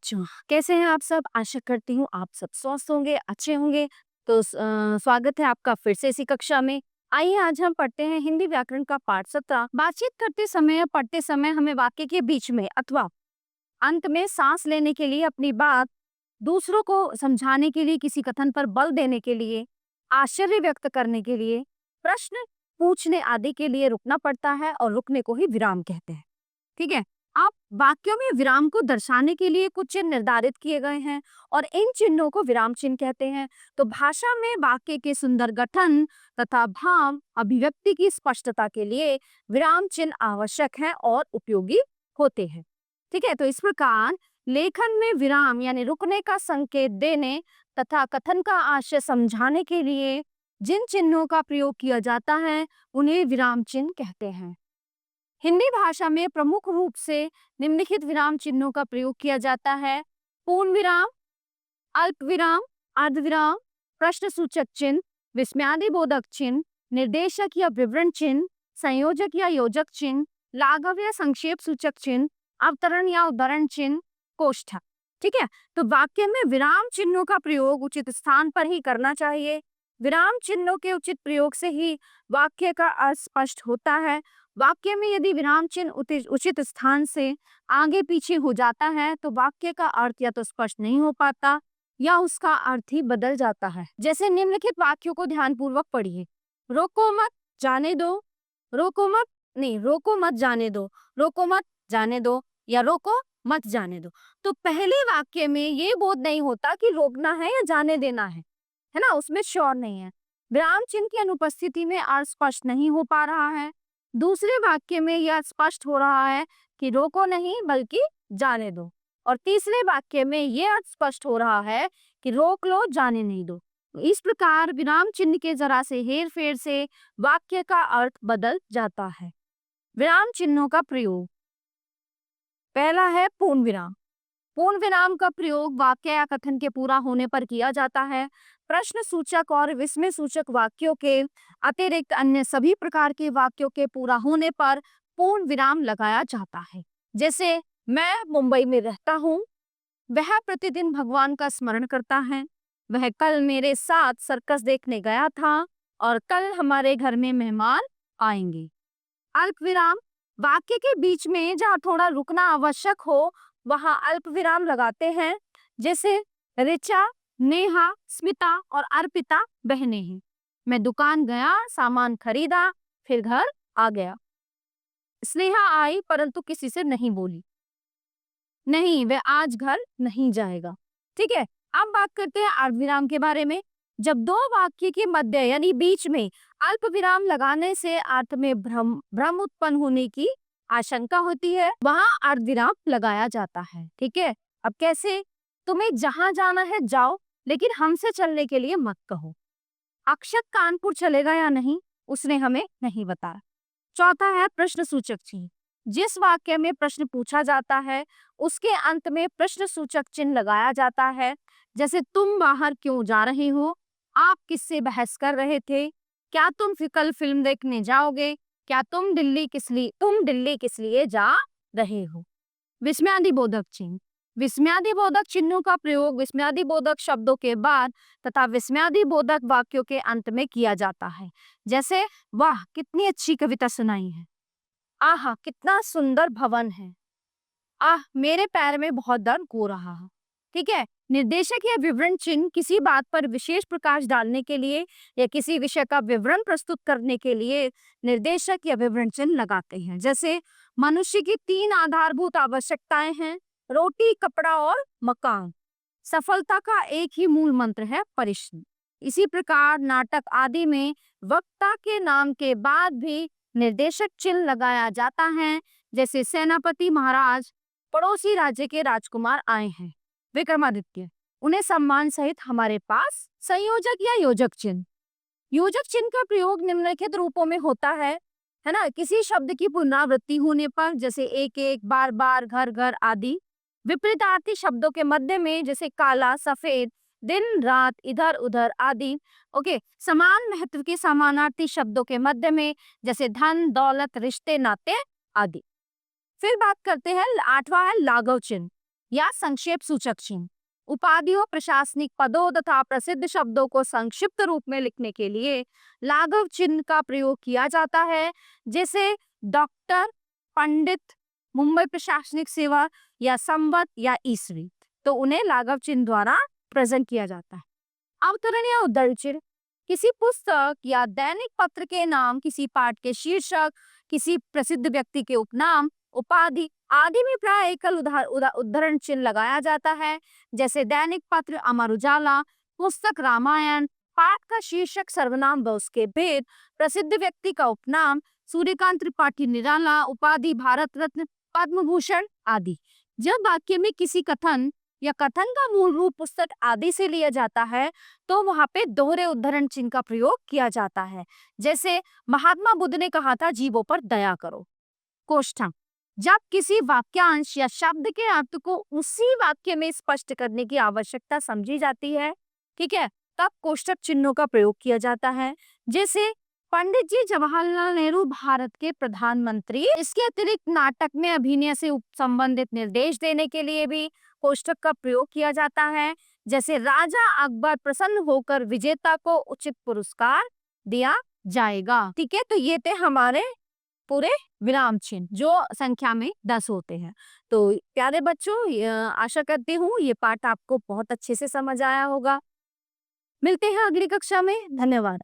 बच्चों, कैसे हैं आप सब? आशा करती हूँ आप सब स्वस्थ होंगे, अच्छे होंगे। तो स्वागत है आपका फिर से इसी कक्षा में। आइए आज हम पढ़ते हैं हिंदी व्याकरण का पाठ 17। बातचीत करते समय या पढ़ते समय हमें वाक्य के बीच में अथवा अंत में सांस लेने के लिए, अपनी बात दूसरों को समझाने के लिए, किसी कथन पर बल देने के लिए, आश्चर्य व्यक्त करने के लिए, प्रश्न पूछने आदि के लिए रुकना पड़ता है और रुकने को ही विराम कहते हैं। ठीक है। आप वाक्यों में विराम को दर्शाने के लिए कुछ चिन्ह निर्धारित किए गए हैं और इन चिन्हों को विराम चिन्ह कहते हैं। तो भाषा में वाक्य के सुंदर गठन तथा भाव अभिव्यक्ति की स्पष्टता के लिए विराम चिन्ह आवश्यक है और उपयोगी होते हैं। ठीक है। तो इस प्रकार लेखन में विराम यानी रुकने का संकेत देने तथा कथन का आशय समझाने के लिए जिन चिन्हों का प्रयोग किया जाता है उन्हें विराम चिन्ह कहते हैं। हिंदी भाषा में प्रमुख रूप से निम्नलिखित विराम चिन्हों का प्रयोग किया जाता है: पूर्ण विराम, अल्प विराम, अर्धविराम, प्रश्न सूचक चिन्ह, विस्मयादिबोधक चिन्ह, निर्देशक या विवरण चिन्ह, संयोजक या योजक चिन्ह, लाघव या संक्षेप सूचक चिन्ह, अवतरण या उद्धरण चिन्ह, कोष्ठक। ठीक है। तो वाक्य में विराम चिन्हों का प्रयोग उचित स्थान पर ही करना चाहिए। विराम चिन्हों के उचित प्रयोग से ही वाक्य का अर्थ स्पष्ट होता है। वाक्य में यदि विराम चिन्ह उचित स्थान से आगे पीछे हो जाता है तो वाक्य का अर्थ या तो स्पष्ट नहीं हो पाता या उसका अर्थ ही बदल जाता है। जैसे निम्नलिखित वाक्यों को ध्यानपूर्वक पढ़िए: रोको मत, जाने दो, रोको मत, नहीं, रोको मत जाने दो, रोको मत जाने दो, या रोको मत जाने दो। तो पहले वाक्य में ये बोध नहीं होता कि रोकना है या जाने देना है ना, उसमें श्योर नहीं है। विराम चिन्ह की अनुपस्थिति में अर्थ स्पष्ट नहीं हो पा रहा है। दूसरे वाक्य में यह स्पष्ट हो रहा है कि रोको नहीं बल्कि जाने दो, और तीसरे वाक्य में यह अर्थ स्पष्ट हो रहा है कि रोक लो, जाने नहीं दो। इस प्रकार विराम चिन्ह के जरा से हेर फेर से वाक्य का अर्थ बदल जाता है। विराम चिन्हों का प्रयोग: पहला है पूर्ण विराम। पूर्ण विराम का प्रयोग वाक्य या कथन के पूरा होने पर किया जाता है। प्रश्न सूचक और विस्मय सूचक वाक्यों के अतिरिक्त अन्य सभी प्रकार के वाक्यों के पूरा होने पर पूर्ण विराम लगाया जाता है। जैसे मैं मुंबई में रहता हूँ, वह प्रतिदिन भगवान का स्मरण करता है, वह कल मेरे साथ सर्कस देखने गया था और कल हमारे घर में मेहमान आएंगे। अल्प विराम: वाक्य के बीच में जहाँ थोड़ा रुकना आवश्यक हो वहां अल्प विराम लगाते हैं। जैसे ऋचा, नेहा, स्मिता और अर्पिता बहनें हैं। मैं दुकान गया, सामान खरीदा, फिर घर आ गया। स्नेहा आई परंतु किसी से नहीं बोली। नहीं, वह आज घर नहीं जाएगा। ठीक है। अब बात करते हैं अर्धविराम के बारे में। जब दो वाक्य के मध्य यानी बीच में अल्प विराम लगाने से अर्थ में भ्रम उत्पन्न होने की आशंका होती है, वहां अर्धविराम लगाया जाता है। ठीक है। अब कैसे? तुम्हें जहां जाना है जाओ, लेकिन हमसे चलने के लिए मत कहो। अक्षत कानपुर चलेगा या नहीं, उसने हमें नहीं बताया। चौथा है प्रश्न सूचक चिन्ह। जिस वाक्य में प्रश्न पूछा जाता है उसके अंत में प्रश्न सूचक चिन्ह लगाया जाता है। जैसे तुम बाहर क्यों जा रहे हो, आप किससे बहस कर रहे थे, क्या तुम कल फिल्म देखने जाओगे, क्या तुम दिल्ली किस लिए जा रहे हो। विस्मयादिबोधक चिन्ह: विस्मयादिबोधक चिन्हों का प्रयोग विस्मयादिबोधक शब्दों के बाद तथा विस्मयादिबोधक वाक्यों के अंत में किया जाता है। जैसे वाह कितनी अच्छी कविता सुनाई है, आहा कितना सुंदर भवन है, आह मेरे पैर में बहुत दर्द हो रहा है। ठीक है। निर्देशक या विवरण चिन्ह किसी बात पर विशेष प्रकाश डालने के लिए या किसी विषय का विवरण प्रस्तुत करने के लिए निर्देशक या विवरण चिन्ह लगाते हैं। जैसे मनुष्य की 3 आधारभूत आवश्यकताएं हैं: रोटी, कपड़ा और मकान। सफलता का एक ही मूल मंत्र है परिश्रम। इसी प्रकार नाटक आदि में वक्ता के नाम के बाद भी निर्देशक चिन्ह लगाया जाता है। जैसे सेनापति महाराज, पड़ोसी राज्य के राजकुमार आए हैं, विक्रमादित्य, उन्हें सम्मान सहित हमारे पास। संयोजक या योजक चिन्ह: योजक चिन्ह का प्रयोग निम्नलिखित रूपों में होता है ना, किसी शब्द की पुनरावृत्ति होने पर, जैसे एक एक, बार बार, घर घर आदि। विपरीतार्थी शब्दों के मध्य में, जैसे काला, सफेद, दिन रात, इधर उधर आदि। ओके। समान महत्व के समानार्थी शब्दों के मध्य में, जैसे धन, दौलत, रिश्ते, नाते आदि। फिर बात करते हैं, 8वां है लाघव चिन्ह। या संक्षेप सूचक चिन्ह। उपाधियों, प्रशासनिक पदों तथा प्रसिद्ध शब्दों को संक्षिप्त रूप में लिखने के लिए लाघव चिन्ह का प्रयोग किया जाता है, जैसे डॉक्टर, पंडित, मुंबई प्रशासनिक सेवा या संवत या ईस्वी। तो उन्हें लाघव चिन्ह द्वारा प्रेजेंट किया जाता है। अवतरण या उद्धरण चिन्ह किसी पुस्तक या दैनिक पत्र के नाम, किसी पाठ के शीर्षक, किसी प्रसिद्ध व्यक्ति के उपनाम, उपाधि आदि में प्राय एकल उद्धरण चिन्ह लगाया जाता है, जैसे दैनिक पत्र अमर उजाला, पुस्तक रामायण, पाठ का शीर्षक सर्वनाम व उसके भेद, प्रसिद्ध व्यक्ति का उपनाम सूर्यकांत त्रिपाठी निराला, उपाधि भारत रत्न, पद्म भूषण आदि। जब वाक्य में किसी कथन या कथन का मूल रूप पुस्तक आदि से लिया जाता है तो वहां पे दोहरे उद्धरण चिन्ह का प्रयोग किया जाता है, जैसे महात्मा बुद्ध ने कहा था जीवों पर दया करो। कोष्ठक जब किसी वाक्यांश या शब्द के अर्थ को उसी वाक्य में स्पष्ट करने की आवश्यकता समझी जाती है, ठीक है, तब कोष्ठक चिन्हों का प्रयोग किया जाता है। जैसे पंडित जी जवाहरलाल नेहरू भारत के प्रधानमंत्री। इसके अतिरिक्त नाटक में अभिनय से संबंधित निर्देश देने के लिए भी कोष्ठक का प्रयोग किया जाता है, जैसे राजा अकबर प्रसन्न होकर विजेता को उचित पुरस्कार दिया जाएगा। ठीक है, तो ये थे हमारे पूरे विराम चिन्ह जो संख्या में 10 होते हैं। तो प्यारे बच्चों, आशा करती हूँ ये पाठ आपको बहुत अच्छे से समझ आया होगा। मिलते हैं अगली कक्षा में। धन्यवाद।